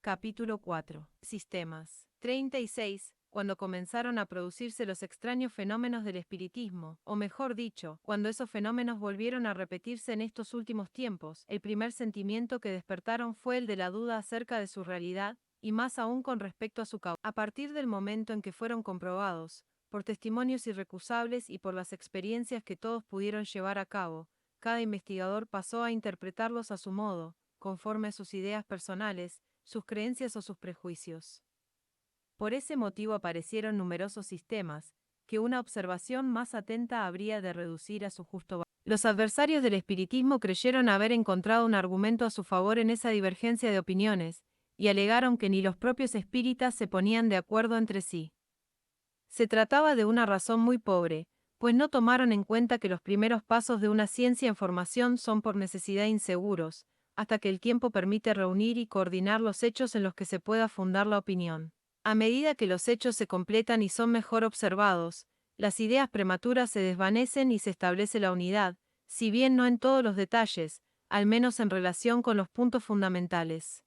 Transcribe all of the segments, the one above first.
Capítulo 4. Sistemas. 36. Cuando comenzaron a producirse los extraños fenómenos del espiritismo, o mejor dicho, cuando esos fenómenos volvieron a repetirse en estos últimos tiempos, el primer sentimiento que despertaron fue el de la duda acerca de su realidad, y más aún con respecto a su causa. A partir del momento en que fueron comprobados, por testimonios irrecusables y por las experiencias que todos pudieron llevar a cabo, cada investigador pasó a interpretarlos a su modo, conforme a sus ideas personales, sus creencias o sus prejuicios. Por ese motivo aparecieron numerosos sistemas, que una observación más atenta habría de reducir a su justo valor. Los adversarios del espiritismo creyeron haber encontrado un argumento a su favor en esa divergencia de opiniones, y alegaron que ni los propios espíritas se ponían de acuerdo entre sí. Se trataba de una razón muy pobre, pues no tomaron en cuenta que los primeros pasos de una ciencia en formación son por necesidad inseguros, hasta que el tiempo permite reunir y coordinar los hechos en los que se pueda fundar la opinión. A medida que los hechos se completan y son mejor observados, las ideas prematuras se desvanecen y se establece la unidad, si bien no en todos los detalles, al menos en relación con los puntos fundamentales.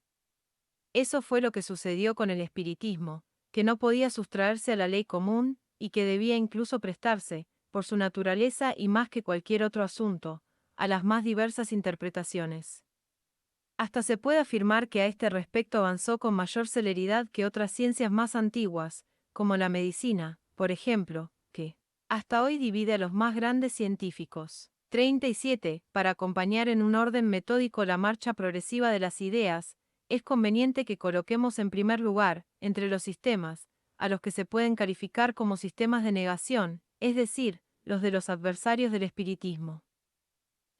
Eso fue lo que sucedió con el espiritismo, que no podía sustraerse a la ley común, y que debía incluso prestarse, por su naturaleza y más que cualquier otro asunto, a las más diversas interpretaciones. Hasta se puede afirmar que a este respecto avanzó con mayor celeridad que otras ciencias más antiguas, como la medicina, por ejemplo, que hasta hoy divide a los más grandes científicos. 37. Para acompañar en un orden metódico la marcha progresiva de las ideas, es conveniente que coloquemos en primer lugar, entre los sistemas, a los que se pueden calificar como sistemas de negación, es decir, los de los adversarios del espiritismo.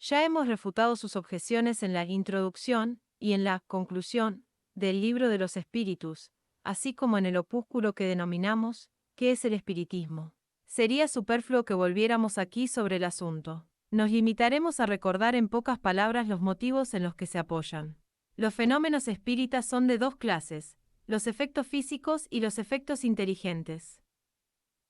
Ya hemos refutado sus objeciones en la introducción y en la conclusión del libro de los espíritus, así como en el opúsculo que denominamos ¿Qué es el espiritismo? Sería superfluo que volviéramos aquí sobre el asunto. Nos limitaremos a recordar en pocas palabras los motivos en los que se apoyan. Los fenómenos espíritas son de dos clases, los efectos físicos y los efectos inteligentes.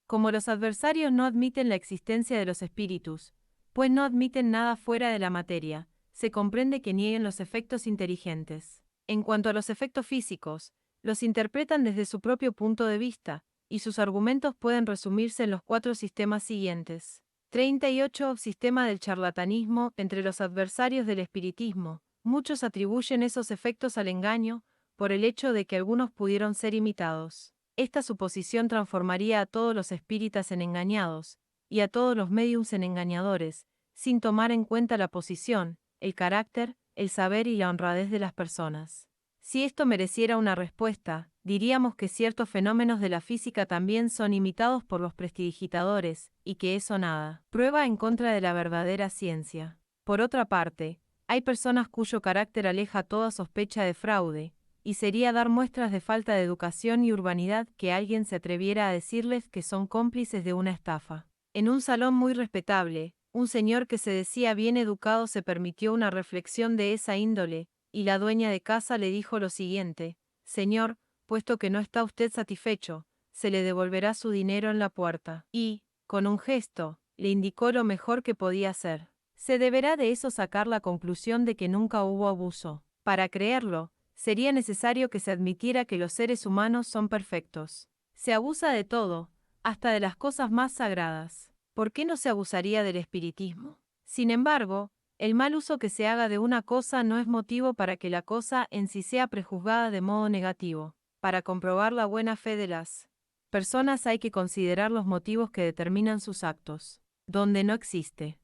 Como los adversarios no admiten la existencia de los espíritus, pues no admiten nada fuera de la materia, se comprende que nieguen los efectos inteligentes. En cuanto a los efectos físicos, los interpretan desde su propio punto de vista, y sus argumentos pueden resumirse en los 4 sistemas siguientes. 38. Sistema del charlatanismo. Entre los adversarios del espiritismo, muchos atribuyen esos efectos al engaño, por el hecho de que algunos pudieron ser imitados. Esta suposición transformaría a todos los espíritas en engañados, y a todos los médiums en engañadores, sin tomar en cuenta la posición, el carácter, el saber y la honradez de las personas. Si esto mereciera una respuesta, diríamos que ciertos fenómenos de la física también son imitados por los prestidigitadores, y que eso nada prueba en contra de la verdadera ciencia. Por otra parte, hay personas cuyo carácter aleja toda sospecha de fraude, y sería dar muestras de falta de educación y urbanidad que alguien se atreviera a decirles que son cómplices de una estafa. En un salón muy respetable, un señor que se decía bien educado se permitió una reflexión de esa índole, y la dueña de casa le dijo lo siguiente: «Señor, puesto que no está usted satisfecho, se le devolverá su dinero en la puerta». Y, con un gesto, le indicó lo mejor que podía hacer. Se deberá de eso sacar la conclusión de que nunca hubo abuso. Para creerlo, sería necesario que se admitiera que los seres humanos son perfectos. Se abusa de todo, hasta de las cosas más sagradas. ¿Por qué no se abusaría del espiritismo? Sin embargo, el mal uso que se haga de una cosa no es motivo para que la cosa en sí sea prejuzgada de modo negativo. Para comprobar la buena fe de las personas hay que considerar los motivos que determinan sus actos. Donde no existe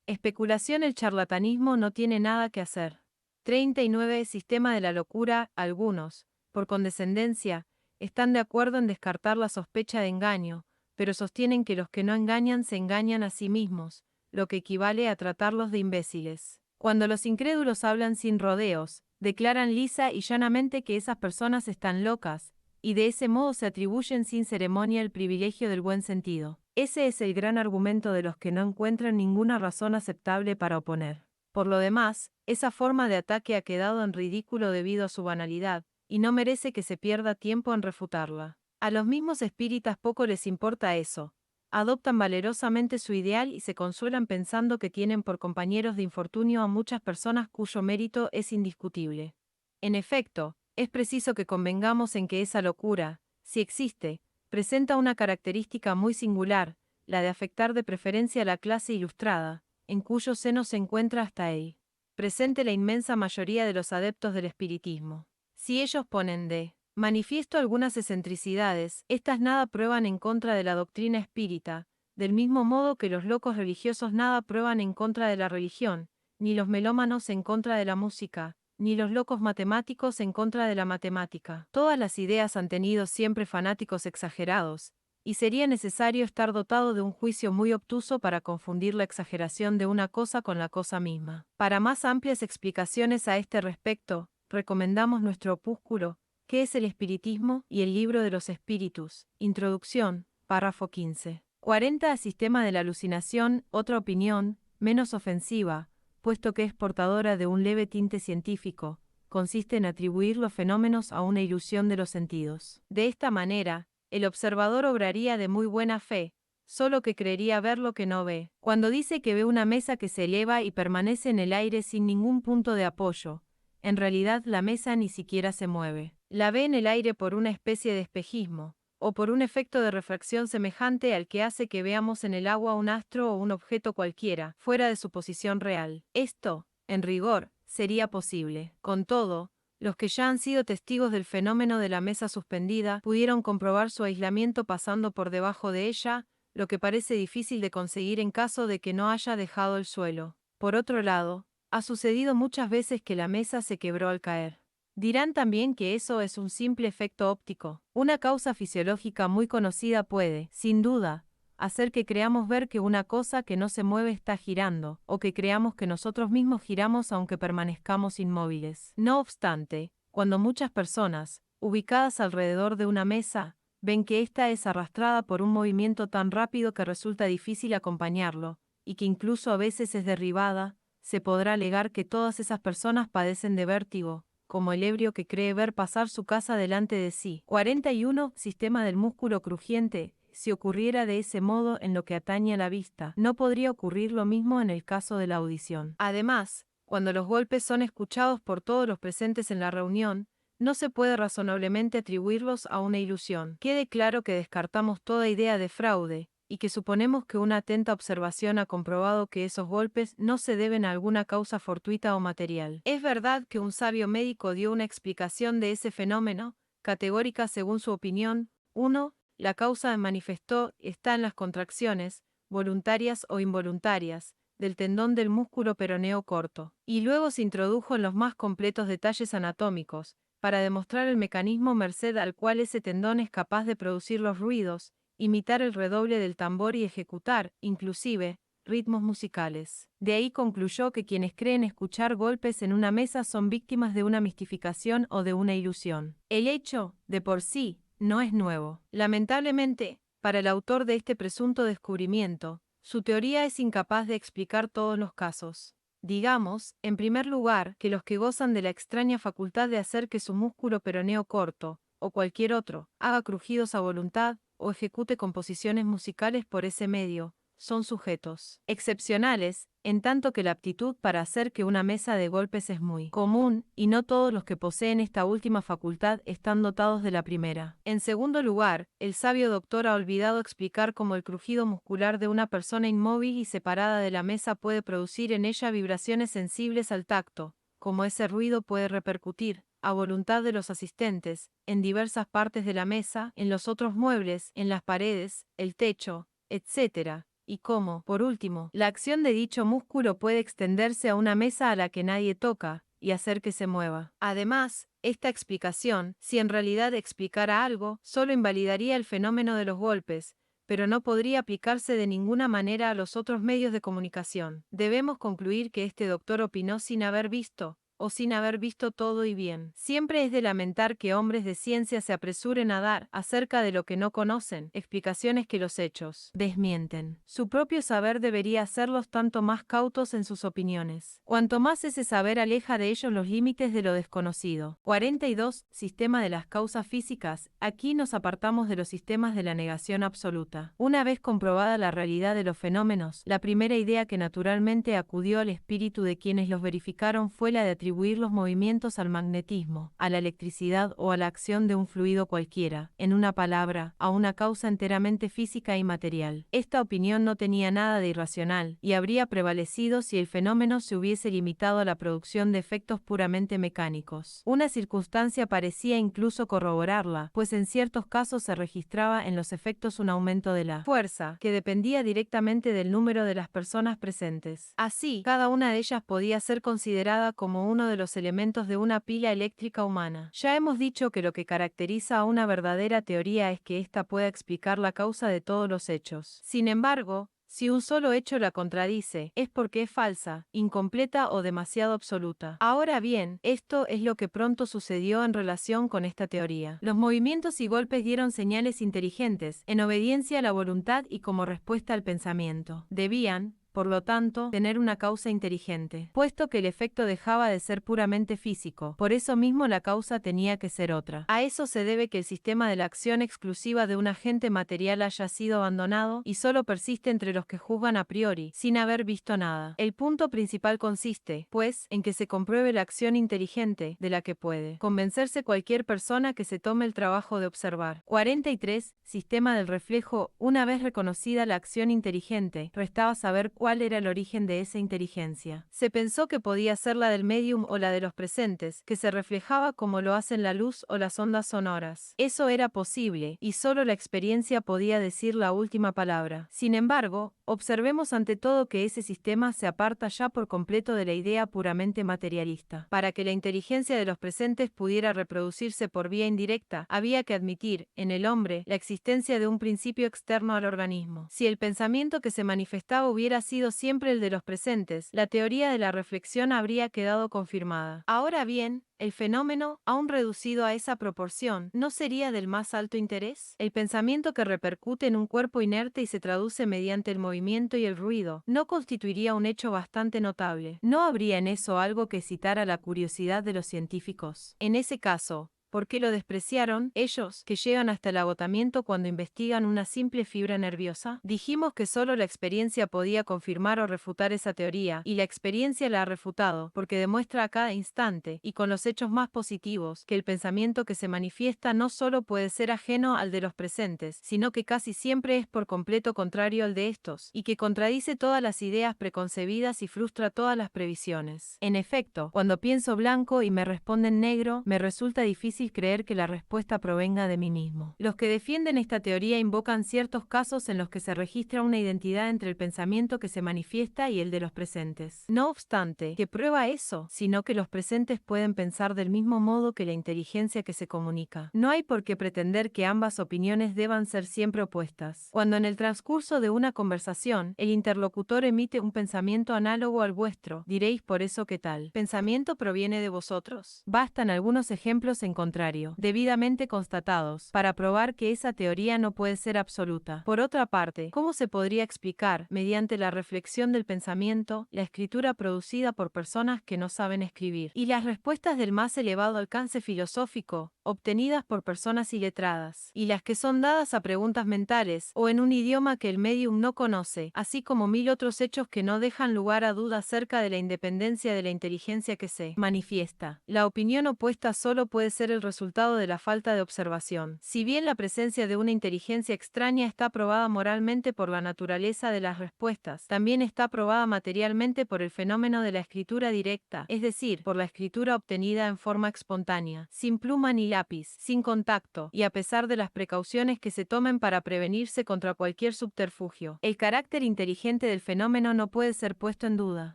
especulación, el charlatanismo no tiene nada que hacer. 39. Sistema de la locura. Algunos, por condescendencia, están de acuerdo en descartar la sospecha de engaño, pero sostienen que los que no engañan se engañan a sí mismos, lo que equivale a tratarlos de imbéciles. Cuando los incrédulos hablan sin rodeos, declaran lisa y llanamente que esas personas están locas, y de ese modo se atribuyen sin ceremonia el privilegio del buen sentido. Ese es el gran argumento de los que no encuentran ninguna razón aceptable para oponer. Por lo demás, esa forma de ataque ha quedado en ridículo debido a su banalidad, y no merece que se pierda tiempo en refutarla. A los mismos espíritas poco les importa eso. Adoptan valerosamente su ideal y se consuelan pensando que tienen por compañeros de infortunio a muchas personas cuyo mérito es indiscutible. En efecto, es preciso que convengamos en que esa locura, si existe, presenta una característica muy singular, la de afectar de preferencia a la clase ilustrada, en cuyo seno se encuentra hasta ahí presente la inmensa mayoría de los adeptos del espiritismo. Si ellos ponen de manifiesto algunas excentricidades, estas nada prueban en contra de la doctrina espírita, del mismo modo que los locos religiosos nada prueban en contra de la religión, ni los melómanos en contra de la música, ni los locos matemáticos en contra de la matemática. Todas las ideas han tenido siempre fanáticos exagerados, y sería necesario estar dotado de un juicio muy obtuso para confundir la exageración de una cosa con la cosa misma. Para más amplias explicaciones a este respecto, recomendamos nuestro opúsculo, ¿Qué es el espiritismo? Y el libro de los espíritus. Introducción, párrafo 15. 40. Sistema de la alucinación, otra opinión, menos ofensiva, puesto que es portadora de un leve tinte científico, consiste en atribuir los fenómenos a una ilusión de los sentidos. De esta manera, el observador obraría de muy buena fe, solo que creería ver lo que no ve. Cuando dice que ve una mesa que se eleva y permanece en el aire sin ningún punto de apoyo, en realidad la mesa ni siquiera se mueve. La ve en el aire por una especie de espejismo, o por un efecto de refracción semejante al que hace que veamos en el agua un astro o un objeto cualquiera, fuera de su posición real. Esto, en rigor, sería posible. Con todo, los que ya han sido testigos del fenómeno de la mesa suspendida pudieron comprobar su aislamiento pasando por debajo de ella, lo que parece difícil de conseguir en caso de que no haya dejado el suelo. Por otro lado, ha sucedido muchas veces que la mesa se quebró al caer. Dirán también que eso es un simple efecto óptico. Una causa fisiológica muy conocida puede, sin duda, hacer que creamos ver que una cosa que no se mueve está girando, o que creamos que nosotros mismos giramos aunque permanezcamos inmóviles. No obstante, cuando muchas personas, ubicadas alrededor de una mesa, ven que ésta es arrastrada por un movimiento tan rápido que resulta difícil acompañarlo, y que incluso a veces es derribada, se podrá alegar que todas esas personas padecen de vértigo, como el ebrio que cree ver pasar su casa delante de sí. 41. Sistema del músculo crujiente. Si ocurriera de ese modo en lo que atañe a la vista, no podría ocurrir lo mismo en el caso de la audición. Además, cuando los golpes son escuchados por todos los presentes en la reunión, no se puede razonablemente atribuirlos a una ilusión. Quede claro que descartamos toda idea de fraude, y que suponemos que una atenta observación ha comprobado que esos golpes no se deben a alguna causa fortuita o material. Es verdad que un sabio médico dio una explicación de ese fenómeno, categórica según su opinión. 1. La causa manifestó está en las contracciones, voluntarias o involuntarias, del tendón del músculo peroneo corto, y luego se introdujo en los más completos detalles anatómicos, para demostrar el mecanismo merced al cual ese tendón es capaz de producir los ruidos, imitar el redoble del tambor y ejecutar, inclusive, ritmos musicales. De ahí concluyó que quienes creen escuchar golpes en una mesa son víctimas de una mistificación o de una ilusión. El hecho, de por sí, no es nuevo. Lamentablemente, para el autor de este presunto descubrimiento, su teoría es incapaz de explicar todos los casos. Digamos, en primer lugar, que los que gozan de la extraña facultad de hacer que su músculo peroneo corto, o cualquier otro, haga crujidos a voluntad, o ejecute composiciones musicales por ese medio, son sujetos excepcionales, en tanto que la aptitud para hacer que una mesa de golpes es muy común, y no todos los que poseen esta última facultad están dotados de la primera. En segundo lugar, el sabio doctor ha olvidado explicar cómo el crujido muscular de una persona inmóvil y separada de la mesa puede producir en ella vibraciones sensibles al tacto, cómo ese ruido puede repercutir, a voluntad de los asistentes, en diversas partes de la mesa, en los otros muebles, en las paredes, el techo, etc., y cómo, por último, la acción de dicho músculo puede extenderse a una mesa a la que nadie toca, y hacer que se mueva. Además, esta explicación, si en realidad explicara algo, solo invalidaría el fenómeno de los golpes, pero no podría aplicarse de ninguna manera a los otros medios de comunicación. Debemos concluir que este doctor opinó sin haber visto, o sin haber visto todo y bien. Siempre es de lamentar que hombres de ciencia se apresuren a dar, acerca de lo que no conocen, explicaciones que los hechos desmienten. Su propio saber debería hacerlos tanto más cautos en sus opiniones, cuanto más ese saber aleja de ellos los límites de lo desconocido. 42. Sistema de las causas físicas. Aquí nos apartamos de los sistemas de la negación absoluta. Una vez comprobada la realidad de los fenómenos, la primera idea que naturalmente acudió al espíritu de quienes los verificaron fue la de atribuir atribuir los movimientos al magnetismo, a la electricidad o a la acción de un fluido cualquiera, en una palabra, a una causa enteramente física y material. Esta opinión no tenía nada de irracional, y habría prevalecido si el fenómeno se hubiese limitado a la producción de efectos puramente mecánicos. Una circunstancia parecía incluso corroborarla, pues en ciertos casos se registraba en los efectos un aumento de la fuerza, que dependía directamente del número de las personas presentes. Así, cada una de ellas podía ser considerada como uno de los elementos de una pila eléctrica humana. Ya hemos dicho que lo que caracteriza a una verdadera teoría es que ésta pueda explicar la causa de todos los hechos. Sin embargo, si un solo hecho la contradice, es porque es falsa, incompleta o demasiado absoluta. Ahora bien, esto es lo que pronto sucedió en relación con esta teoría. Los movimientos y golpes dieron señales inteligentes, en obediencia a la voluntad y como respuesta al pensamiento. Debían, por lo tanto, tener una causa inteligente, puesto que el efecto dejaba de ser puramente físico, por eso mismo la causa tenía que ser otra. A eso se debe que el sistema de la acción exclusiva de un agente material haya sido abandonado y solo persiste entre los que juzgan a priori, sin haber visto nada. El punto principal consiste, pues, en que se compruebe la acción inteligente, de la que puede convencerse cualquier persona que se tome el trabajo de observar. 43. Sistema del reflejo. Una vez reconocida la acción inteligente, restaba saber cuál era el origen de esa inteligencia. Se pensó que podía ser la del medium o la de los presentes, que se reflejaba como lo hacen la luz o las ondas sonoras. Eso era posible, y solo la experiencia podía decir la última palabra. Sin embargo, observemos ante todo que ese sistema se aparta ya por completo de la idea puramente materialista. Para que la inteligencia de los presentes pudiera reproducirse por vía indirecta, había que admitir, en el hombre, la existencia de un principio externo al organismo. Si el pensamiento que se manifestaba hubiera sido siempre el de los presentes, la teoría de la reflexión habría quedado confirmada. Ahora bien, ¿el fenómeno, aún reducido a esa proporción, no sería del más alto interés? El pensamiento que repercute en un cuerpo inerte y se traduce mediante el movimiento y el ruido, ¿no constituiría un hecho bastante notable? ¿No habría en eso algo que excitara la curiosidad de los científicos? En ese caso, ¿por qué lo despreciaron, ellos, que llegan hasta el agotamiento cuando investigan una simple fibra nerviosa? Dijimos que solo la experiencia podía confirmar o refutar esa teoría, y la experiencia la ha refutado, porque demuestra a cada instante, y con los hechos más positivos, que el pensamiento que se manifiesta no solo puede ser ajeno al de los presentes, sino que casi siempre es por completo contrario al de estos, y que contradice todas las ideas preconcebidas y frustra todas las previsiones. En efecto, cuando pienso blanco y me responden negro, me resulta difícil creer que la respuesta provenga de mí mismo. Los que defienden esta teoría invocan ciertos casos en los que se registra una identidad entre el pensamiento que se manifiesta y el de los presentes. No obstante, ¿qué prueba eso? Sino que los presentes pueden pensar del mismo modo que la inteligencia que se comunica. No hay por qué pretender que ambas opiniones deban ser siempre opuestas. Cuando en el transcurso de una conversación, el interlocutor emite un pensamiento análogo al vuestro, diréis por eso ¿qué tal? ¿Pensamiento proviene de vosotros? Bastan algunos ejemplos en contrario, debidamente constatados, para probar que esa teoría no puede ser absoluta. Por otra parte, ¿cómo se podría explicar, mediante la reflexión del pensamiento, la escritura producida por personas que no saben escribir, y las respuestas del más elevado alcance filosófico, obtenidas por personas iletradas, y las que son dadas a preguntas mentales, o en un idioma que el medium no conoce, así como mil otros hechos que no dejan lugar a duda acerca de la independencia de la inteligencia que se manifiesta? La opinión opuesta solo puede ser el resultado de la falta de observación. Si bien la presencia de una inteligencia extraña está probada moralmente por la naturaleza de las respuestas, también está probada materialmente por el fenómeno de la escritura directa, es decir, por la escritura obtenida en forma espontánea, sin pluma ni lápiz, sin contacto, y a pesar de las precauciones que se tomen para prevenirse contra cualquier subterfugio. El carácter inteligente del fenómeno no puede ser puesto en duda.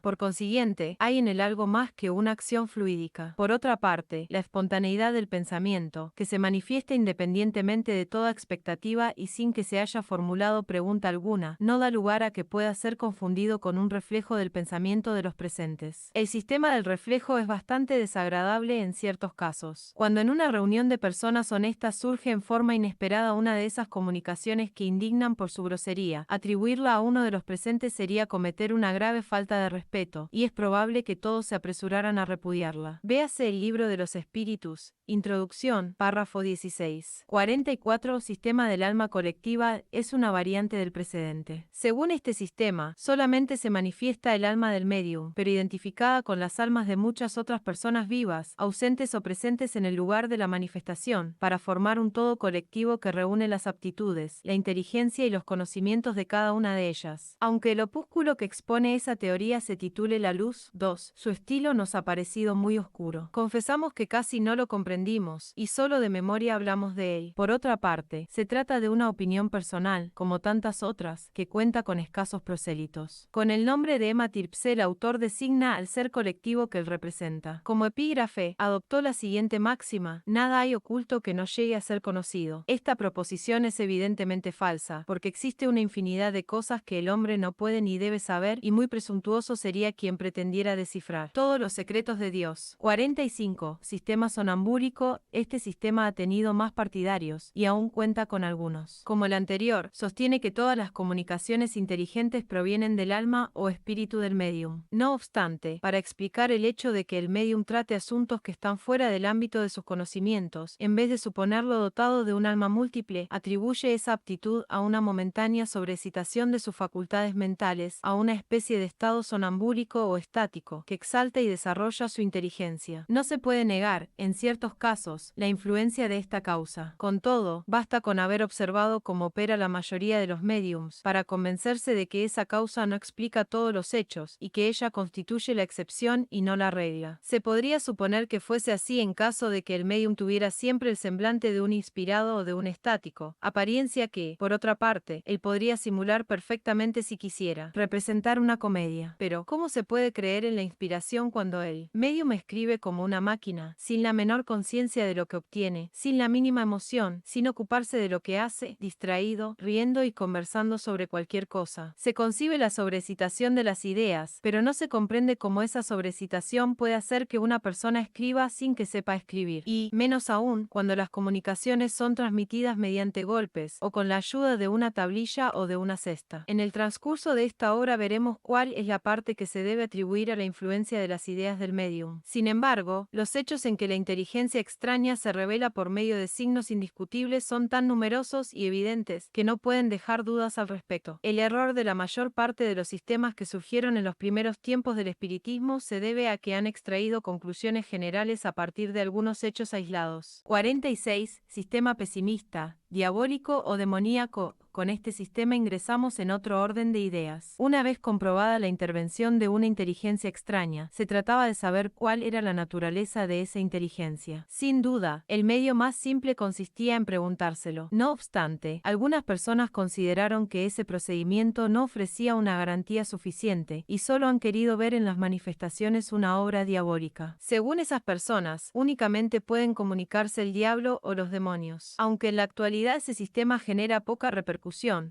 Por consiguiente, hay en él algo más que una acción fluídica. Por otra parte, la espontaneidad del pensamiento, que se manifiesta independientemente de toda expectativa y sin que se haya formulado pregunta alguna, no da lugar a que pueda ser confundido con un reflejo del pensamiento de los presentes. El sistema del reflejo es bastante desagradable en ciertos casos. Cuando en una reunión de personas honestas surge en forma inesperada una de esas comunicaciones que indignan por su grosería, atribuirla a uno de los presentes sería cometer una grave falta de respeto, y es probable que todos se apresuraran a repudiarla. Véase el libro de los espíritus, Introducción, párrafo 16. 44. Sistema del alma colectiva es una variante del precedente. Según este sistema, solamente se manifiesta el alma del medium, pero identificada con las almas de muchas otras personas vivas, ausentes o presentes en el lugar de la manifestación, para formar un todo colectivo que reúne las aptitudes, la inteligencia y los conocimientos de cada una de ellas. Aunque el opúsculo que expone esa teoría se titule La Luz 2, su estilo nos ha parecido muy oscuro. Confesamos que casi no lo comprendimos, y solo de memoria hablamos de él. Por otra parte, se trata de una opinión personal, como tantas otras, que cuenta con escasos prosélitos. Con el nombre de Emma Tirpsé, el autor designa al ser colectivo que él representa. Como epígrafe, adoptó la siguiente máxima: nada hay oculto que no llegue a ser conocido. Esta proposición es evidentemente falsa, porque existe una infinidad de cosas que el hombre no puede ni debe saber, y muy presuntuoso sería quien pretendiera descifrar todos los secretos de Dios. 45. Sistema sonambúrico. Este sistema ha tenido más partidarios, y aún cuenta con algunos. Como el anterior, sostiene que todas las comunicaciones inteligentes provienen del alma o espíritu del medium. No obstante, para explicar el hecho de que el medium trate asuntos que están fuera del ámbito de sus conocimientos, en vez de suponerlo dotado de un alma múltiple, atribuye esa aptitud a una momentánea sobreexcitación de sus facultades mentales, a una especie de estado sonambúrico o estático, que exalta y desarrolla su inteligencia. No se puede negar, en ciertos casos, la influencia de esta causa. Con todo, basta con haber observado cómo opera la mayoría de los mediums para convencerse de que esa causa no explica todos los hechos y que ella constituye la excepción y no la regla. Se podría suponer que fuese así en caso de que el medium tuviera siempre el semblante de un inspirado o de un estático, apariencia que, por otra parte, él podría simular perfectamente si quisiera representar una comedia. Pero, ¿cómo se puede creer en la inspiración cuando el medium escribe como una máquina, sin la menor conciencia de lo que obtiene, sin la mínima emoción, sin ocuparse de lo que hace, distraído, riendo y conversando sobre cualquier cosa? Se concibe la sobreexcitación de las ideas, pero no se comprende cómo esa sobreexcitación puede hacer que una persona escriba sin que sepa escribir, y, menos aún, cuando las comunicaciones son transmitidas mediante golpes, o con la ayuda de una tablilla o de una cesta. En el transcurso de esta obra veremos cuál es la parte que se debe atribuir a la influencia de las ideas del medium. Sin embargo, los hechos en que la inteligencia extraña se revela por medio de signos indiscutibles son tan numerosos y evidentes que no pueden dejar dudas al respecto. El error de la mayor parte de los sistemas que surgieron en los primeros tiempos del espiritismo se debe a que han extraído conclusiones generales a partir de algunos hechos aislados. 46. Sistema pesimista, diabólico o demoníaco. Con este sistema ingresamos en otro orden de ideas. Una vez comprobada la intervención de una inteligencia extraña, se trataba de saber cuál era la naturaleza de esa inteligencia. Sin duda, el medio más simple consistía en preguntárselo. No obstante, algunas personas consideraron que ese procedimiento no ofrecía una garantía suficiente y solo han querido ver en las manifestaciones una obra diabólica. Según esas personas, únicamente pueden comunicarse el diablo o los demonios. Aunque en la actualidad ese sistema genera poca repercusión,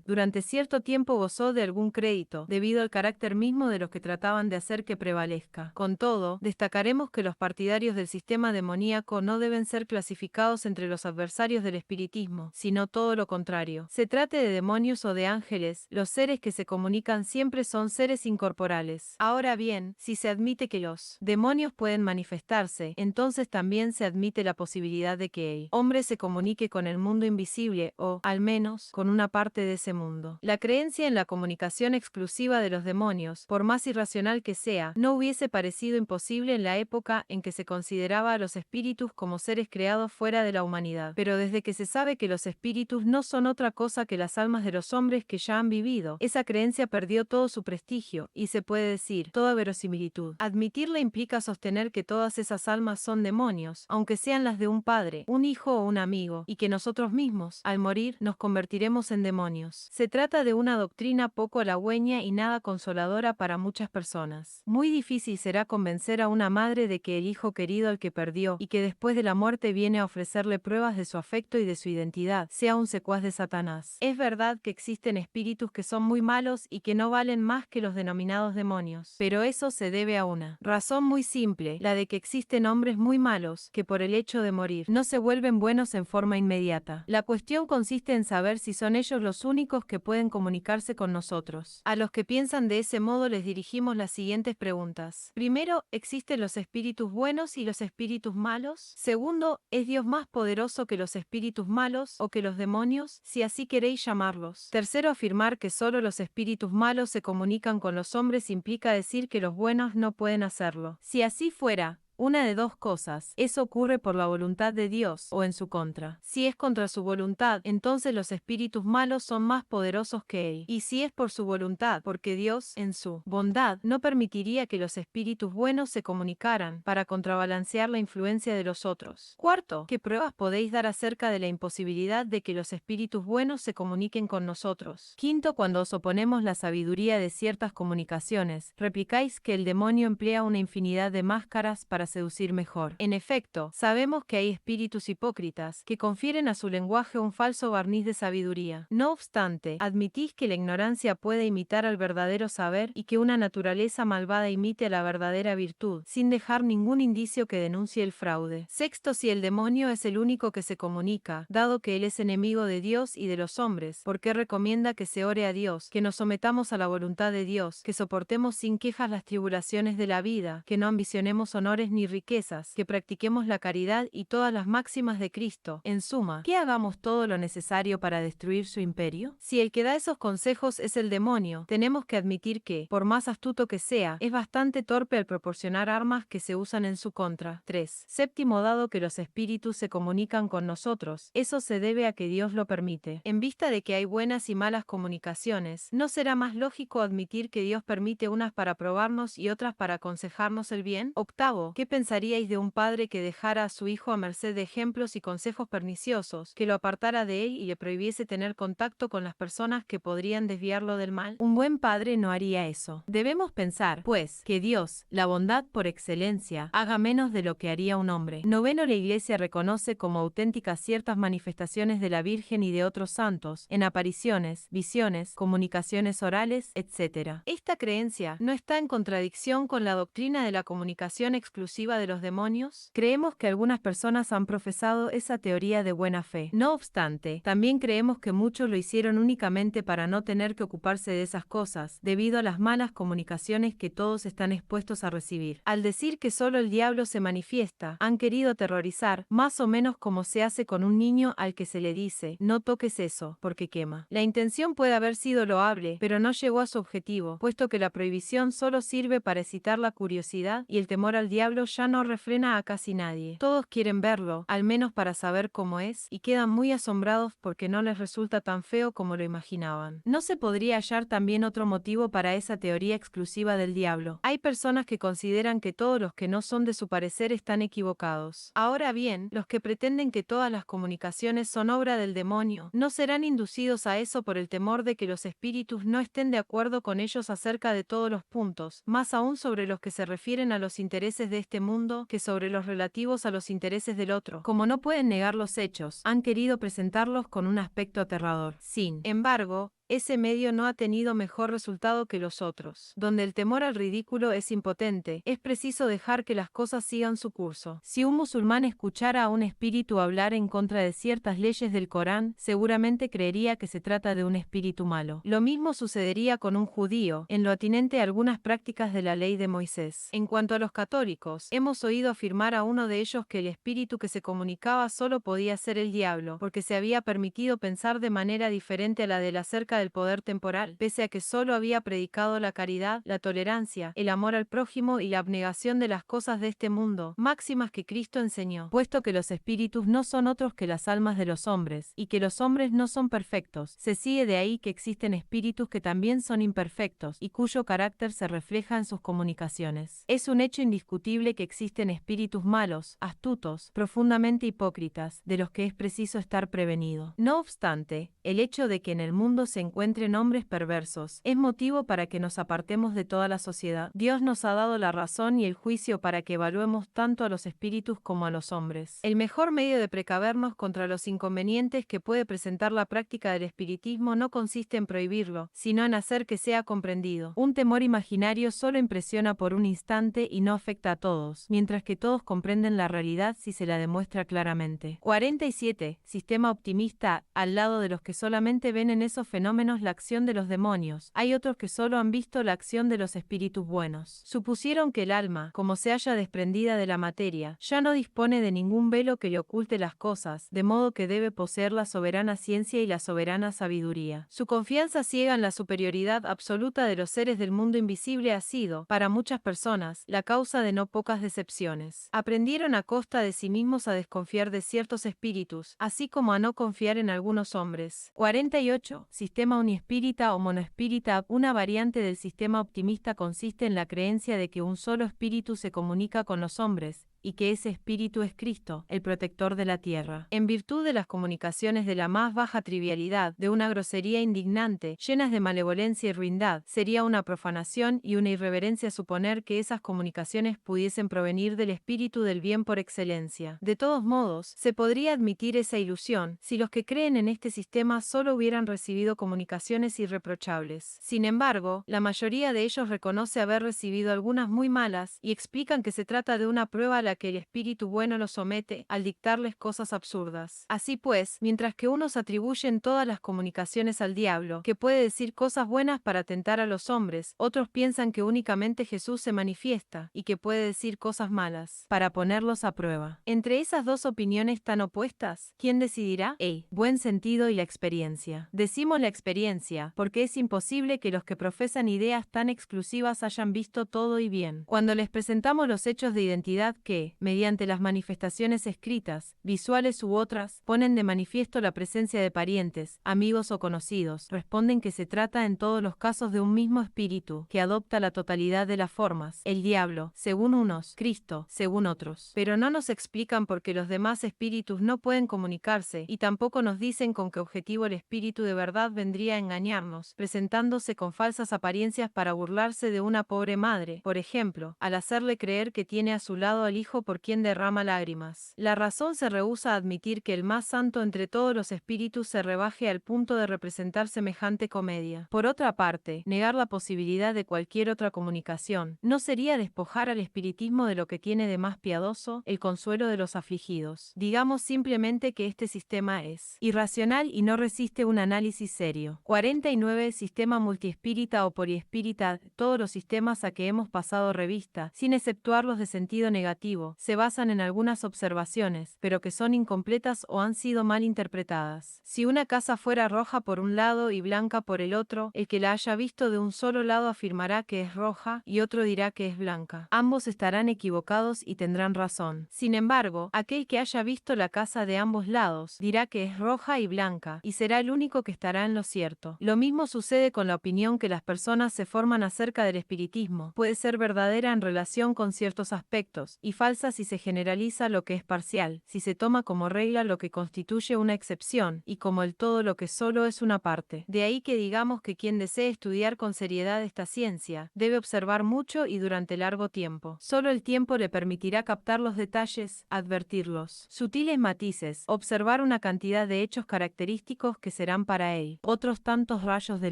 durante cierto tiempo gozó de algún crédito, debido al carácter mismo de los que trataban de hacer que prevalezca. Con todo, destacaremos que los partidarios del sistema demoníaco no deben ser clasificados entre los adversarios del espiritismo, sino todo lo contrario. Se trate de demonios o de ángeles, los seres que se comunican siempre son seres incorporales. Ahora bien, si se admite que los demonios pueden manifestarse, entonces también se admite la posibilidad de que el hombre se comunique con el mundo invisible o, al menos, con una parte de ese mundo. La creencia en la comunicación exclusiva de los demonios, por más irracional que sea, no hubiese parecido imposible en la época en que se consideraba a los espíritus como seres creados fuera de la humanidad. Pero desde que se sabe que los espíritus no son otra cosa que las almas de los hombres que ya han vivido, esa creencia perdió todo su prestigio y, se puede decir, toda verosimilitud. Admitirla implica sostener que todas esas almas son demonios, aunque sean las de un padre, un hijo o un amigo, y que nosotros mismos, al morir, nos convertiremos en demonios. Se trata de una doctrina poco halagüeña y nada consoladora para muchas personas. Muy difícil será convencer a una madre de que el hijo querido al que perdió y que después de la muerte viene a ofrecerle pruebas de su afecto y de su identidad, sea un secuaz de Satanás. Es verdad que existen espíritus que son muy malos y que no valen más que los denominados demonios, pero eso se debe a una razón muy simple, la de que existen hombres muy malos que por el hecho de morir no se vuelven buenos en forma inmediata. La cuestión consiste en saber si son ellos los únicos que pueden comunicarse con nosotros. A los que piensan de ese modo les dirigimos las siguientes preguntas. Primero, ¿existen los espíritus buenos y los espíritus malos? Segundo, ¿es Dios más poderoso que los espíritus malos o que los demonios, si así queréis llamarlos? Tercero, afirmar que solo los espíritus malos se comunican con los hombres implica decir que los buenos no pueden hacerlo. Si así fuera, una de dos cosas, eso ocurre por la voluntad de Dios o en su contra. Si es contra su voluntad, entonces los espíritus malos son más poderosos que Él. Y si es por su voluntad, porque Dios, en su bondad, no permitiría que los espíritus buenos se comunicaran para contrabalancear la influencia de los otros. Cuarto, ¿qué pruebas podéis dar acerca de la imposibilidad de que los espíritus buenos se comuniquen con nosotros? Quinto, cuando os oponemos la sabiduría de ciertas comunicaciones, replicáis que el demonio emplea una infinidad de máscaras para seducir mejor. En efecto, sabemos que hay espíritus hipócritas que confieren a su lenguaje un falso barniz de sabiduría. No obstante, admitís que la ignorancia puede imitar al verdadero saber y que una naturaleza malvada imite a la verdadera virtud, sin dejar ningún indicio que denuncie el fraude. Sexto, si el demonio es el único que se comunica, dado que él es enemigo de Dios y de los hombres, ¿por qué recomienda que se ore a Dios, que nos sometamos a la voluntad de Dios, que soportemos sin quejas las tribulaciones de la vida, que no ambicionemos honores ni riquezas, que practiquemos la caridad y todas las máximas de Cristo? En suma, que hagamos todo lo necesario para destruir su imperio? Si el que da esos consejos es el demonio, tenemos que admitir que, por más astuto que sea, es bastante torpe al proporcionar armas que se usan en su contra. 3. Séptimo, dado que los espíritus se comunican con nosotros, eso se debe a que Dios lo permite. En vista de que hay buenas y malas comunicaciones, ¿no será más lógico admitir que Dios permite unas para probarnos y otras para aconsejarnos el bien? Octavo, ¿qué pensaríais de un padre que dejara a su hijo a merced de ejemplos y consejos perniciosos, que lo apartara de él y le prohibiese tener contacto con las personas que podrían desviarlo del mal? Un buen padre no haría eso. Debemos pensar, pues, que Dios, la bondad por excelencia, haga menos de lo que haría un hombre. Noveno, la Iglesia reconoce como auténticas ciertas manifestaciones de la Virgen y de otros santos, en apariciones, visiones, comunicaciones orales, etc. Esta creencia no está en contradicción con la doctrina de la comunicación exclusiva de los demonios. Creemos que algunas personas han profesado esa teoría de buena fe. No obstante, también creemos que muchos lo hicieron únicamente para no tener que ocuparse de esas cosas, debido a las malas comunicaciones que todos están expuestos a recibir. Al decir que solo el diablo se manifiesta, han querido aterrorizar, más o menos como se hace con un niño al que se le dice, no toques eso, porque quema. La intención puede haber sido loable, pero no llegó a su objetivo, puesto que la prohibición solo sirve para excitar la curiosidad y el temor al diablo ya no refrena a casi nadie. Todos quieren verlo, al menos para saber cómo es, y quedan muy asombrados porque no les resulta tan feo como lo imaginaban. ¿No se podría hallar también otro motivo para esa teoría exclusiva del diablo? Hay personas que consideran que todos los que no son de su parecer están equivocados. Ahora bien, los que pretenden que todas las comunicaciones son obra del demonio, no serán inducidos a eso por el temor de que los espíritus no estén de acuerdo con ellos acerca de todos los puntos, más aún sobre los que se refieren a los intereses de este mundo que sobre los relativos a los intereses del otro. Como no pueden negar los hechos, han querido presentarlos con un aspecto aterrador. Sin embargo, ese medio no ha tenido mejor resultado que los otros. Donde el temor al ridículo es impotente, es preciso dejar que las cosas sigan su curso. Si un musulmán escuchara a un espíritu hablar en contra de ciertas leyes del Corán, seguramente creería que se trata de un espíritu malo. Lo mismo sucedería con un judío, en lo atinente a algunas prácticas de la ley de Moisés. En cuanto a los católicos, hemos oído afirmar a uno de ellos que el espíritu que se comunicaba solo podía ser el diablo, porque se había permitido pensar de manera diferente a la de la acerca del poder temporal, pese a que solo había predicado la caridad, la tolerancia, el amor al prójimo y la abnegación de las cosas de este mundo, máximas que Cristo enseñó. Puesto que los espíritus no son otros que las almas de los hombres, y que los hombres no son perfectos, se sigue de ahí que existen espíritus que también son imperfectos, y cuyo carácter se refleja en sus comunicaciones. Es un hecho indiscutible que existen espíritus malos, astutos, profundamente hipócritas, de los que es preciso estar prevenido. No obstante, el hecho de que en el mundo se encuentren hombres perversos, es motivo para que nos apartemos de toda la sociedad. Dios nos ha dado la razón y el juicio para que evaluemos tanto a los espíritus como a los hombres. El mejor medio de precavernos contra los inconvenientes que puede presentar la práctica del espiritismo no consiste en prohibirlo, sino en hacer que sea comprendido. Un temor imaginario solo impresiona por un instante y no afecta a todos, mientras que todos comprenden la realidad si se la demuestra claramente. 47. Sistema optimista. Al lado de los que solamente ven en esos fenómenos la acción de los demonios, hay otros que solo han visto la acción de los espíritus buenos. Supusieron que el alma, como se halla desprendida de la materia, ya no dispone de ningún velo que le oculte las cosas, de modo que debe poseer la soberana ciencia y la soberana sabiduría. Su confianza ciega en la superioridad absoluta de los seres del mundo invisible ha sido, para muchas personas, la causa de no pocas decepciones. Aprendieron a costa de sí mismos a desconfiar de ciertos espíritus, así como a no confiar en algunos hombres. 48. Sistema uniespírita o monoespírita. Una variante del sistema optimista consiste en la creencia de que un solo espíritu se comunica con los hombres, y que ese espíritu es Cristo, el protector de la tierra. En virtud de las comunicaciones de la más baja trivialidad, de una grosería indignante, llenas de malevolencia y ruindad, sería una profanación y una irreverencia suponer que esas comunicaciones pudiesen provenir del espíritu del bien por excelencia. De todos modos, se podría admitir esa ilusión si los que creen en este sistema solo hubieran recibido comunicaciones irreprochables. Sin embargo, la mayoría de ellos reconoce haber recibido algunas muy malas y explican que se trata de una prueba a la que el espíritu bueno los somete al dictarles cosas absurdas. Así pues, mientras que unos atribuyen todas las comunicaciones al diablo, que puede decir cosas buenas para tentar a los hombres, otros piensan que únicamente Jesús se manifiesta y que puede decir cosas malas, para ponerlos a prueba. Entre esas dos opiniones tan opuestas, ¿quién decidirá? Buen sentido y la experiencia. Decimos la experiencia, porque es imposible que los que profesan ideas tan exclusivas hayan visto todo y bien. Cuando les presentamos los hechos de identidad que, mediante las manifestaciones escritas, visuales u otras, ponen de manifiesto la presencia de parientes, amigos o conocidos, responden que se trata en todos los casos de un mismo espíritu, que adopta la totalidad de las formas, el diablo, según unos, Cristo, según otros. Pero no nos explican por qué los demás espíritus no pueden comunicarse, y tampoco nos dicen con qué objetivo el espíritu de verdad vendría a engañarnos, presentándose con falsas apariencias para burlarse de una pobre madre, por ejemplo, al hacerle creer que tiene a su lado al hijo por quien derrama lágrimas. La razón se rehúsa a admitir que el más santo entre todos los espíritus se rebaje al punto de representar semejante comedia. Por otra parte, negar la posibilidad de cualquier otra comunicación no sería despojar al espiritismo de lo que tiene de más piadoso, el consuelo de los afligidos. Digamos simplemente que este sistema es irracional y no resiste un análisis serio. 49. Sistema multiespírita o poliespírita. Todos los sistemas a que hemos pasado revista, sin exceptuar los de sentido negativo, se basan en algunas observaciones, pero que son incompletas o han sido mal interpretadas. Si una casa fuera roja por un lado y blanca por el otro, el que la haya visto de un solo lado afirmará que es roja y otro dirá que es blanca. Ambos estarán equivocados y tendrán razón. Sin embargo, aquel que haya visto la casa de ambos lados dirá que es roja y blanca, y será el único que estará en lo cierto. Lo mismo sucede con la opinión que las personas se forman acerca del espiritismo. Puede ser verdadera en relación con ciertos aspectos, y falsa si se generaliza lo que es parcial, si se toma como regla lo que constituye una excepción, y como el todo lo que solo es una parte. De ahí que digamos que quien desee estudiar con seriedad esta ciencia, debe observar mucho y durante largo tiempo. Solo el tiempo le permitirá captar los detalles, advertirlos, sutiles matices, observar una cantidad de hechos característicos que serán para él otros tantos rayos de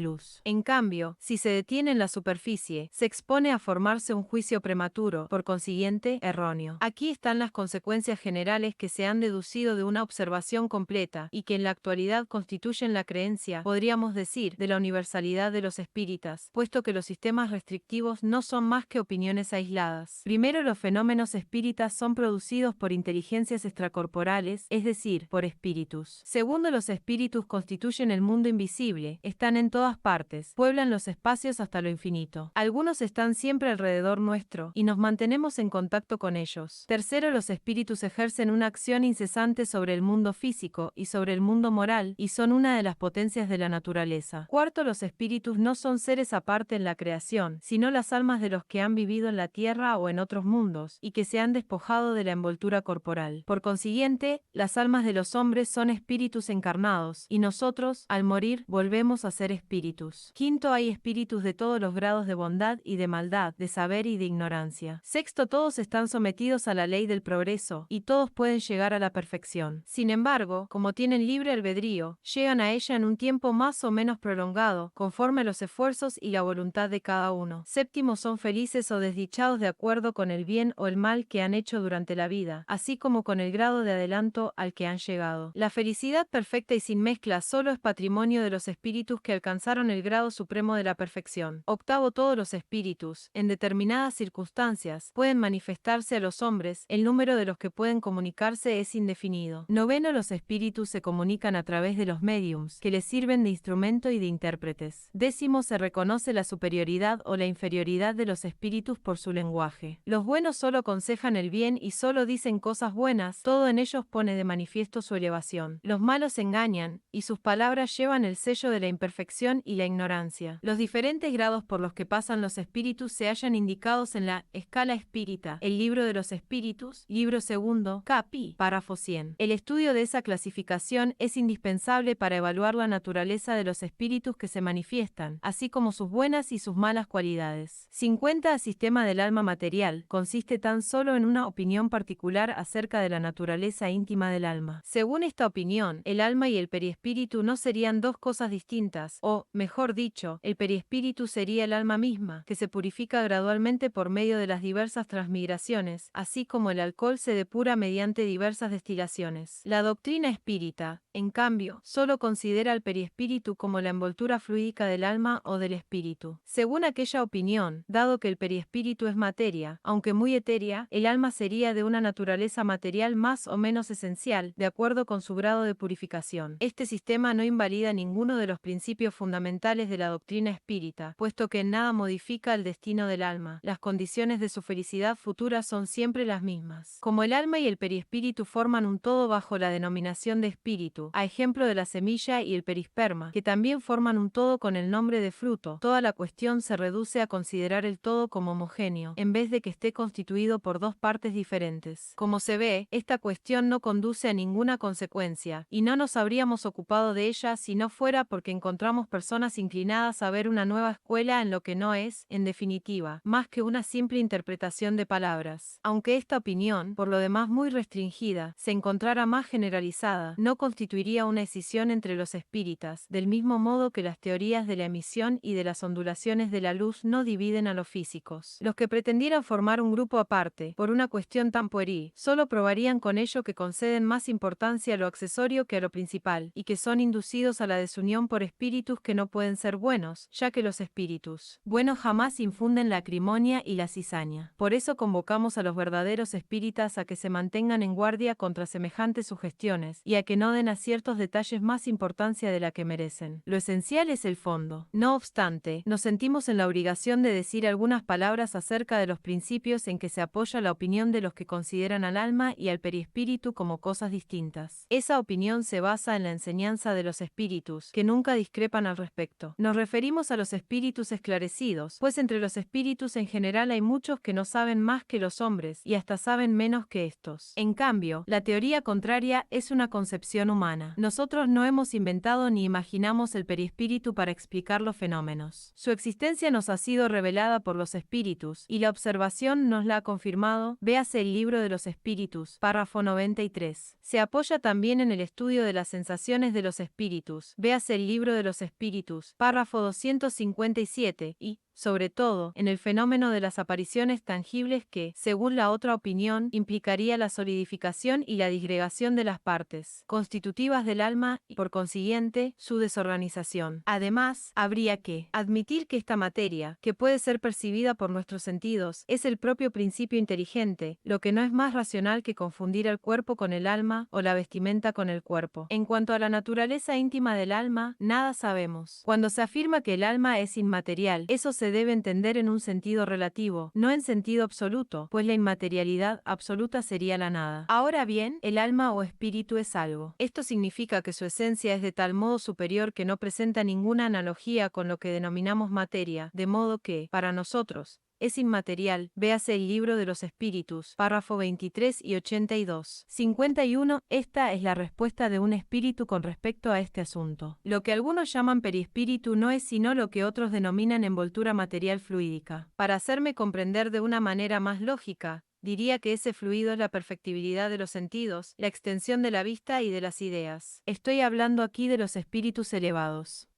luz. En cambio, si se detiene en la superficie, se expone a formarse un juicio prematuro, por consiguiente, erróneo. Aquí están las consecuencias generales que se han deducido de una observación completa y que en la actualidad constituyen la creencia, podríamos decir, de la universalidad de los espíritas, puesto que los sistemas restrictivos no son más que opiniones aisladas. Primero, los fenómenos espíritas son producidos por inteligencias extracorporales, es decir, por espíritus. Segundo, los espíritus constituyen el mundo invisible, están en todas partes, pueblan los espacios hasta lo infinito. Algunos están siempre alrededor nuestro y nos mantenemos en contacto con ellos. ellos. Tercero, los espíritus ejercen una acción incesante sobre el mundo físico y sobre el mundo moral, y son una de las potencias de la naturaleza. Cuarto, los espíritus no son seres aparte en la creación, sino las almas de los que han vivido en la tierra o en otros mundos, y que se han despojado de la envoltura corporal. Por consiguiente, las almas de los hombres son espíritus encarnados, y nosotros, al morir, volvemos a ser espíritus. Quinto, hay espíritus de todos los grados de bondad y de maldad, de saber y de ignorancia. Sexto, todos están sometidos a la ley del progreso, y todos pueden llegar a la perfección. Sin embargo, como tienen libre albedrío, llegan a ella en un tiempo más o menos prolongado, conforme a los esfuerzos y la voluntad de cada uno. Séptimo, son felices o desdichados de acuerdo con el bien o el mal que han hecho durante la vida, así como con el grado de adelanto al que han llegado. La felicidad perfecta y sin mezcla solo es patrimonio de los espíritus que alcanzaron el grado supremo de la perfección. Octavo, todos los espíritus, en determinadas circunstancias, pueden manifestarse a los hombres, el número de los que pueden comunicarse es indefinido. Noveno, los espíritus se comunican a través de los mediums, que les sirven de instrumento y de intérpretes. Décimo, se reconoce la superioridad o la inferioridad de los espíritus por su lenguaje. Los buenos solo aconsejan el bien y solo dicen cosas buenas, todo en ellos pone de manifiesto su elevación. Los malos engañan, y sus palabras llevan el sello de la imperfección y la ignorancia. Los diferentes grados por los que pasan los espíritus se hallan indicados en la Escala Espírita, el Libro de los Espíritus, Libro segundo, Capi, párrafo 100. El estudio de esa clasificación es indispensable para evaluar la naturaleza de los espíritus que se manifiestan, así como sus buenas y sus malas cualidades. 50. Sistema del alma material, consiste tan solo en una opinión particular acerca de la naturaleza íntima del alma. Según esta opinión, el alma y el periespíritu no serían dos cosas distintas, o, mejor dicho, el periespíritu sería el alma misma, que se purifica gradualmente por medio de las diversas transmigraciones, así como el alcohol se depura mediante diversas destilaciones. La doctrina espírita, en cambio, solo considera al periespíritu como la envoltura fluídica del alma o del espíritu. Según aquella opinión, dado que el periespíritu es materia, aunque muy etérea, el alma sería de una naturaleza material más o menos esencial, de acuerdo con su grado de purificación. Este sistema no invalida ninguno de los principios fundamentales de la doctrina espírita, puesto que en nada modifica el destino del alma. Las condiciones de su felicidad futura son siempre las mismas. Como el alma y el periespíritu forman un todo bajo la denominación de espíritu, a ejemplo de la semilla y el perisperma, que también forman un todo con el nombre de fruto, toda la cuestión se reduce a considerar el todo como homogéneo, en vez de que esté constituido por dos partes diferentes. Como se ve, esta cuestión no conduce a ninguna consecuencia, y no nos habríamos ocupado de ella si no fuera porque encontramos personas inclinadas a ver una nueva escuela en lo que no es, en definitiva, más que una simple interpretación de palabras. Aunque esta opinión, por lo demás muy restringida, se encontrara más generalizada, no constituiría una escisión entre los espíritas, del mismo modo que las teorías de la emisión y de las ondulaciones de la luz no dividen a los físicos. Los que pretendieran formar un grupo aparte, por una cuestión tan pueril, solo probarían con ello que conceden más importancia a lo accesorio que a lo principal, y que son inducidos a la desunión por espíritus que no pueden ser buenos, ya que los espíritus buenos jamás infunden la acrimonia y la cizaña. Por eso convocamos a los verdaderos espíritas a que se mantengan en guardia contra semejantes sugestiones, y a que no den a ciertos detalles más importancia de la que merecen. Lo esencial es el fondo. No obstante, nos sentimos en la obligación de decir algunas palabras acerca de los principios en que se apoya la opinión de los que consideran al alma y al periespíritu como cosas distintas. Esa opinión se basa en la enseñanza de los espíritus, que nunca discrepan al respecto. Nos referimos a los espíritus esclarecidos, pues entre los espíritus en general hay muchos que no saben más que los hombres, y hasta saben menos que estos. En cambio, la teoría contraria es una concepción humana. Nosotros no hemos inventado ni imaginamos el periespíritu para explicar los fenómenos. Su existencia nos ha sido revelada por los espíritus, y la observación nos la ha confirmado. Véase el Libro de los Espíritus, párrafo 93. Se apoya también en el estudio de las sensaciones de los espíritus. Véase el Libro de los Espíritus, párrafo 257, y, sobre todo, en el fenómeno de las apariciones tangibles que, según la otra opinión, implicaría la solidificación y la disgregación de las partes constitutivas del alma y, por consiguiente, su desorganización. Además, habría que admitir que esta materia, que puede ser percibida por nuestros sentidos, es el propio principio inteligente, lo que no es más racional que confundir el cuerpo con el alma o la vestimenta con el cuerpo. En cuanto a la naturaleza íntima del alma, nada sabemos. Cuando se afirma que el alma es inmaterial, eso se debe entender en un sentido relativo, no en sentido absoluto, pues la inmaterialidad absoluta sería la nada. Ahora bien, el alma o espíritu es algo. Esto significa que su esencia es de tal modo superior que no presenta ninguna analogía con lo que denominamos materia, de modo que, para nosotros, es inmaterial. Véase el Libro de los Espíritus, párrafo 23 y 82. 51. Esta es la respuesta de un espíritu con respecto a este asunto. Lo que algunos llaman perispíritu no es sino lo que otros denominan envoltura material fluídica. Para hacerme comprender de una manera más lógica, diría que ese fluido es la perfectibilidad de los sentidos, la extensión de la vista y de las ideas. Estoy hablando aquí de los espíritus elevados.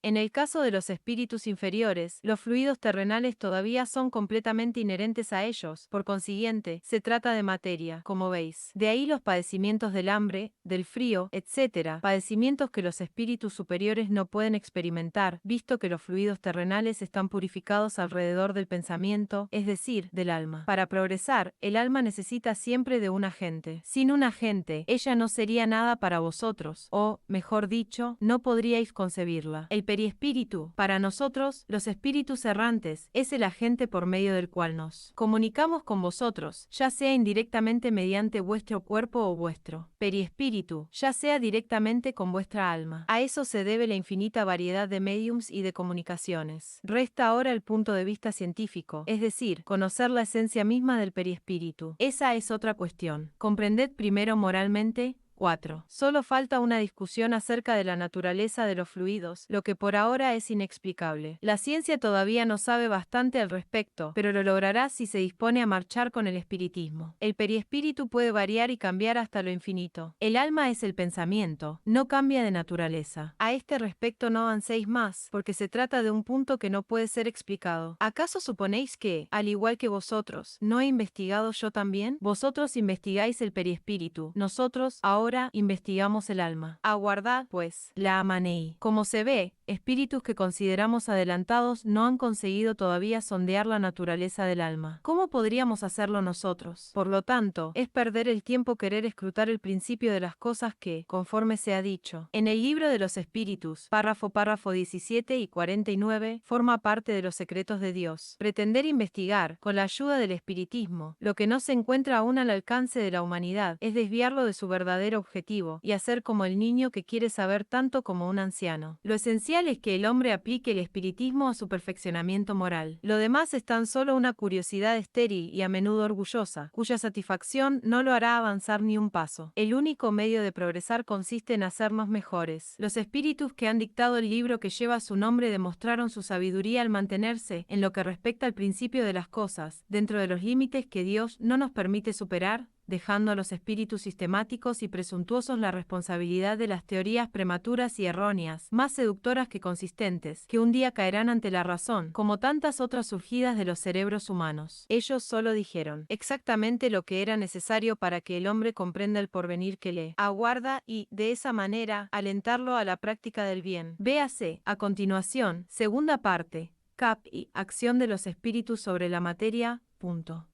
En el caso de los espíritus inferiores, los fluidos terrenales todavía son completamente inherentes a ellos, por consiguiente, se trata de materia, como veis. De ahí los padecimientos del hambre, del frío, etc., padecimientos que los espíritus superiores no pueden experimentar, visto que los fluidos terrenales están purificados alrededor del pensamiento, es decir, del alma. Para progresar, el alma necesita siempre de un agente. Sin un agente, ella no sería nada para vosotros, o, mejor dicho, no podríais concebirla. El periespíritu, para nosotros, los espíritus errantes, es el agente por medio del cual nos comunicamos con vosotros, ya sea indirectamente mediante vuestro cuerpo o vuestro periespíritu, ya sea directamente con vuestra alma. A eso se debe la infinita variedad de mediums y de comunicaciones. Resta ahora el punto de vista científico, es decir, conocer la esencia misma del periespíritu. Esa es otra cuestión. Comprended primero moralmente. 4. Solo falta una discusión acerca de la naturaleza de los fluidos, lo que por ahora es inexplicable. La ciencia todavía no sabe bastante al respecto, pero lo logrará si se dispone a marchar con el espiritismo. El periespíritu puede variar y cambiar hasta lo infinito. El alma es el pensamiento, no cambia de naturaleza. A este respecto no avancéis más, porque se trata de un punto que no puede ser explicado. ¿Acaso suponéis que, al igual que vosotros, no he investigado yo también? Vosotros investigáis el periespíritu, nosotros, ahora, investigamos el alma. Aguardad, pues, la amanei. Como se ve, espíritus que consideramos adelantados no han conseguido todavía sondear la naturaleza del alma. ¿Cómo podríamos hacerlo nosotros? Por lo tanto, es perder el tiempo querer escrutar el principio de las cosas que, conforme se ha dicho, en el Libro de los Espíritus, párrafo 17 y 49, forma parte de los secretos de Dios. Pretender investigar, con la ayuda del espiritismo, lo que no se encuentra aún al alcance de la humanidad, es desviarlo de su verdadero objetivo, y hacer como el niño que quiere saber tanto como un anciano. Lo esencial es que el hombre aplique el espiritismo a su perfeccionamiento moral. Lo demás es tan solo una curiosidad estéril y a menudo orgullosa, cuya satisfacción no lo hará avanzar ni un paso. El único medio de progresar consiste en hacernos mejores. Los espíritus que han dictado el libro que lleva su nombre demostraron su sabiduría al mantenerse, en lo que respecta al principio de las cosas, dentro de los límites que Dios no nos permite superar, dejando a los espíritus sistemáticos y presuntuosos la responsabilidad de las teorías prematuras y erróneas, más seductoras que consistentes, que un día caerán ante la razón, como tantas otras surgidas de los cerebros humanos. Ellos solo dijeron exactamente lo que era necesario para que el hombre comprenda el porvenir que le aguarda y, de esa manera, alentarlo a la práctica del bien. Véase, a continuación, segunda parte, cap y acción de los espíritus sobre la materia, punto.